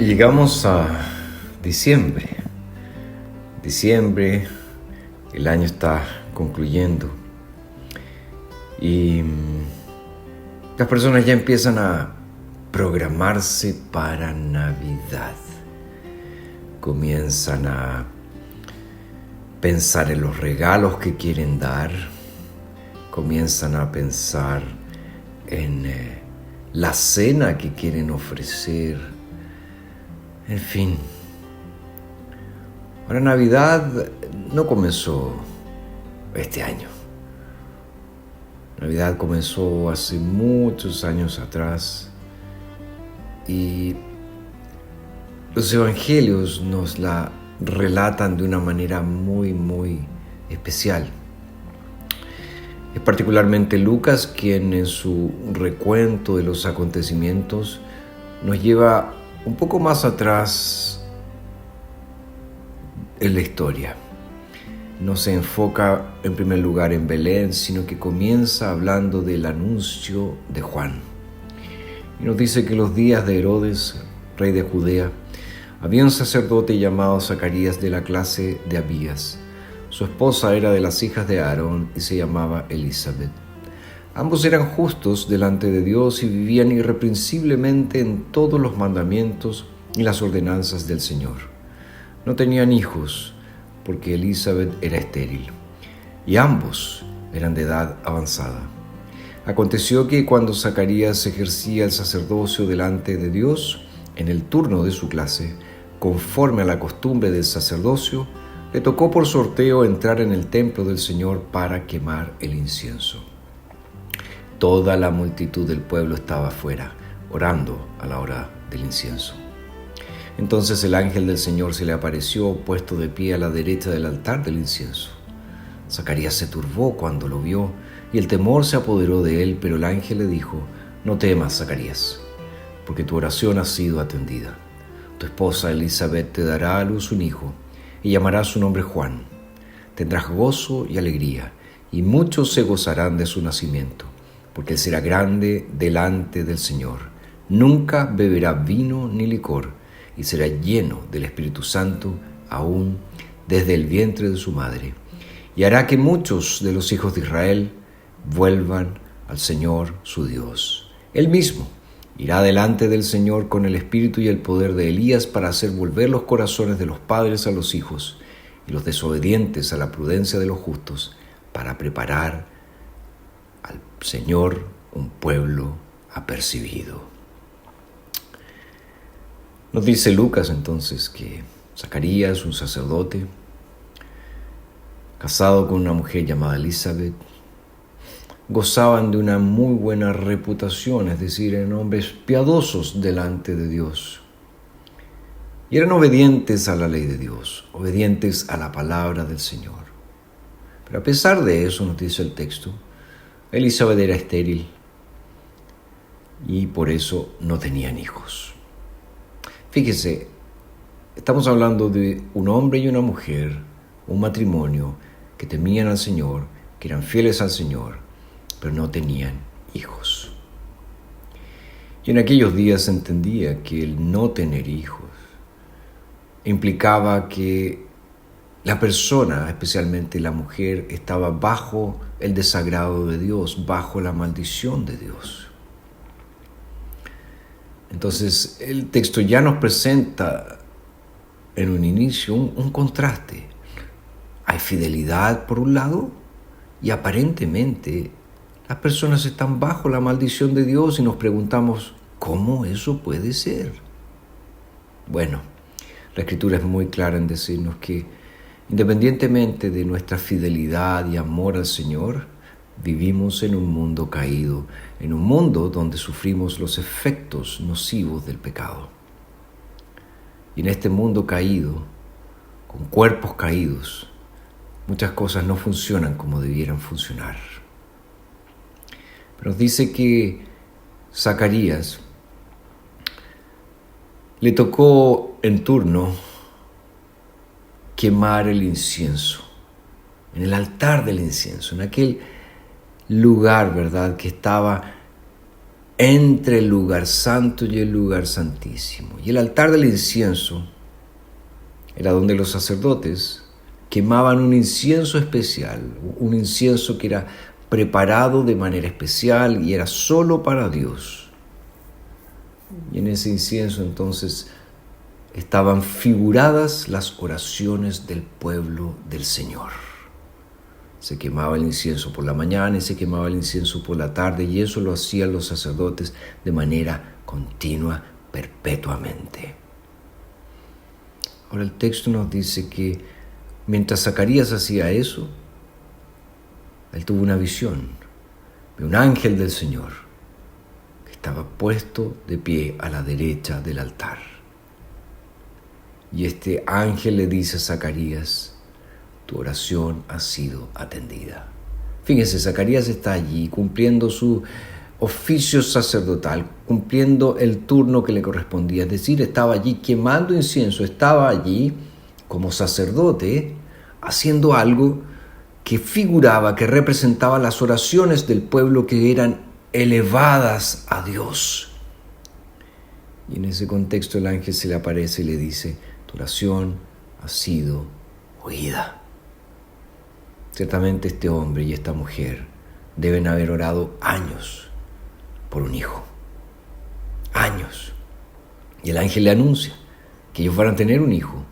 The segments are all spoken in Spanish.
Llegamos a diciembre. El año está concluyendo y las personas ya empiezan a programarse para Navidad. Comienzan a pensar en los regalos que quieren dar, comienzan a pensar en la cena que quieren ofrecer, en fin. Ahora, Navidad no comenzó este año. Navidad comenzó hace muchos años atrás y los evangelios nos la relatan de una manera muy especial. Es particularmente Lucas quien en su recuento de los acontecimientos nos lleva un poco más atrás en la historia. No se enfoca en primer lugar en Belén, sino que comienza hablando del anuncio de Juan. Y nos dice que los días de Herodes, rey de Judea, había un sacerdote llamado Zacarías de la clase de Abías. Su esposa era de las hijas de Aarón y se llamaba Elizabeth. Ambos eran justos delante de Dios y vivían irreprensiblemente en todos los mandamientos y las ordenanzas del Señor. No tenían hijos porque Elizabeth era estéril y ambos eran de edad avanzada. Aconteció que cuando Zacarías ejercía el sacerdocio delante de Dios, en el turno de su clase, conforme a la costumbre del sacerdocio, le tocó por sorteo entrar en el templo del Señor para quemar el incienso. Toda la multitud del pueblo estaba afuera, orando a la hora del incienso. Entonces el ángel del Señor se le apareció puesto de pie a la derecha del altar del incienso. Zacarías se turbó cuando lo vio y el temor se apoderó de él, pero el ángel le dijo: «No temas, Zacarías, porque tu oración ha sido atendida. Tu esposa Elizabeth te dará a luz un hijo y llamará su nombre Juan. Tendrás gozo y alegría, y muchos se gozarán de su nacimiento, porque él será grande delante del Señor. Nunca beberá vino ni licor, y será lleno del Espíritu Santo aún desde el vientre de su madre. Y hará que muchos de los hijos de Israel vuelvan al Señor su Dios. Él mismo irá delante del Señor con el espíritu y el poder de Elías para hacer volver los corazones de los padres a los hijos y los desobedientes a la prudencia de los justos, para preparar al Señor un pueblo apercibido». Nos dice Lucas entonces que Zacarías, un sacerdote, casado con una mujer llamada Elizabeth, gozaban de una muy buena reputación, es decir, eran hombres piadosos delante de Dios. Y eran obedientes a la ley de Dios, obedientes a la palabra del Señor. Pero a pesar de eso, nos dice el texto, Elizabeth era estéril y por eso no tenían hijos. Fíjese, estamos hablando de un hombre y una mujer, un matrimonio que temían al Señor, que eran fieles al Señor, pero no tenían hijos. Y en aquellos días se entendía que el no tener hijos implicaba que la persona, especialmente la mujer, estaba bajo el desagrado de Dios, bajo la maldición de Dios. Entonces, el texto ya nos presenta en un inicio un contraste. Hay fidelidad por un lado y aparentemente las personas están bajo la maldición de Dios y nos preguntamos, ¿cómo eso puede ser? Bueno, la Escritura es muy clara en decirnos que independientemente de nuestra fidelidad y amor al Señor, vivimos en un mundo caído, en un mundo donde sufrimos los efectos nocivos del pecado. Y en este mundo caído, con cuerpos caídos, muchas cosas no funcionan como debieran funcionar. Pero nos dice que Zacarías le tocó en turno quemar el incienso, en el altar del incienso, en aquel lugar, ¿verdad?, que estaba entre el lugar santo y el lugar santísimo. Y el altar del incienso era donde los sacerdotes quemaban un incienso especial, un incienso que era preparado de manera especial y era solo para Dios. Y en ese incienso entonces estaban figuradas las oraciones del pueblo del Señor. Se quemaba el incienso por la mañana y se quemaba el incienso por la tarde, y eso lo hacían los sacerdotes de manera continua, perpetuamente. Ahora el texto nos dice que mientras Zacarías hacía eso, él tuvo una visión de un ángel del Señor que estaba puesto de pie a la derecha del altar. Y este ángel le dice a Zacarías: tu oración ha sido atendida. Fíjense, Zacarías está allí cumpliendo su oficio sacerdotal, cumpliendo el turno que le correspondía. Es decir, estaba allí quemando incienso, estaba allí como sacerdote haciendo algo que figuraba, que representaba las oraciones del pueblo que eran elevadas a Dios. Y en ese contexto el ángel se le aparece y le dice: tu oración ha sido oída. Ciertamente este hombre y esta mujer deben haber orado años por un hijo. Años. Y el ángel le anuncia que ellos van a tener un hijo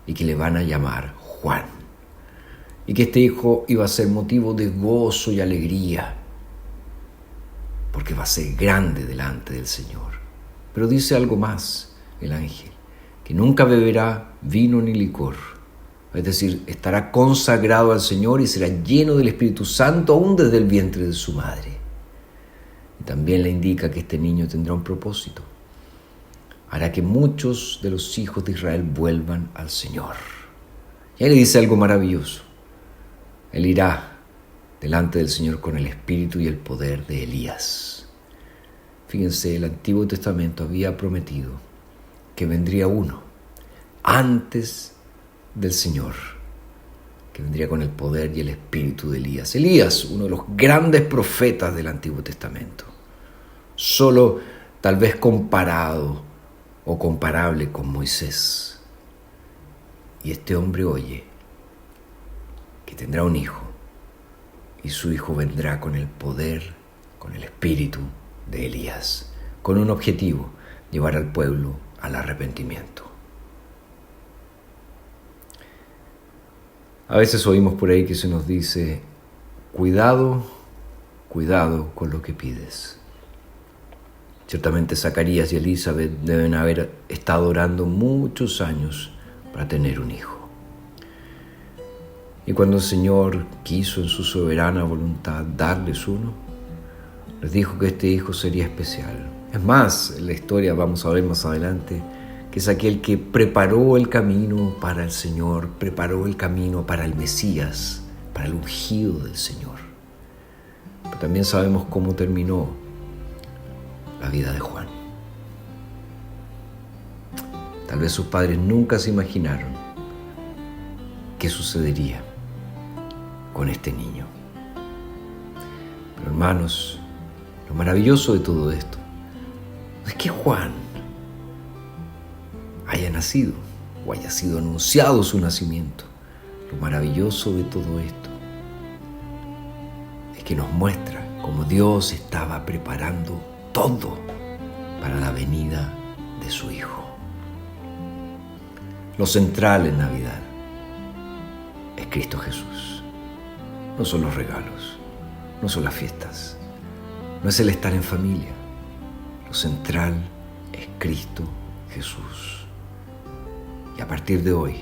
y que le van a llamar Juan. Y que este hijo iba a ser motivo de gozo y alegría, porque va a ser grande delante del Señor. Pero dice algo más el ángel: que nunca beberá vino ni licor. Es decir, estará consagrado al Señor y será lleno del Espíritu Santo aún desde el vientre de su madre. Y también le indica que este niño tendrá un propósito: hará que muchos de los hijos de Israel vuelvan al Señor. Y ahí le dice algo maravilloso: él irá delante del Señor con el espíritu y el poder de Elías. Fíjense, el Antiguo Testamento había prometido que vendría uno antes del Señor, que vendría con el poder y el espíritu de Elías. Elías, uno de los grandes profetas del Antiguo Testamento, solo tal vez comparado o comparable con Moisés. Y este hombre oye que tendrá un hijo, y su hijo vendrá con el poder, con el espíritu de Elías, con un objetivo: llevar al pueblo al arrepentimiento. A veces oímos por ahí que se nos dice: cuidado, cuidado con lo que pides. Ciertamente Zacarías y Elizabeth deben haber estado orando muchos años para tener un hijo. Y cuando el Señor quiso en su soberana voluntad darles uno, les dijo que este hijo sería especial. Es más, en la historia vamos a ver más adelante que es aquel que preparó el camino para el Señor, preparó el camino para el Mesías, para el ungido del Señor. Pero también sabemos cómo terminó la vida de Juan. Tal vez sus padres nunca se imaginaron qué sucedería con este niño. Pero hermanos, lo maravilloso de todo esto es que Juan haya nacido o haya sido anunciado su nacimiento. Lo maravilloso de todo esto es que nos muestra cómo Dios estaba preparando todo para la venida de su Hijo. Lo central en Navidad es Cristo Jesús. No son los regalos, no son las fiestas, no es el estar en familia. Lo central es Cristo Jesús. Y a partir de hoy,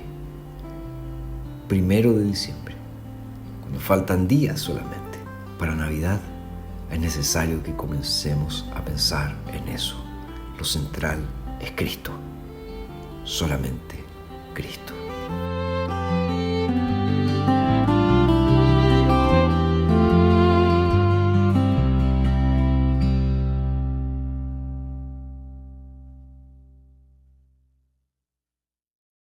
1 de diciembre, cuando faltan días solamente para Navidad, es necesario que comencemos a pensar en eso. Lo central es Cristo, solamente Cristo.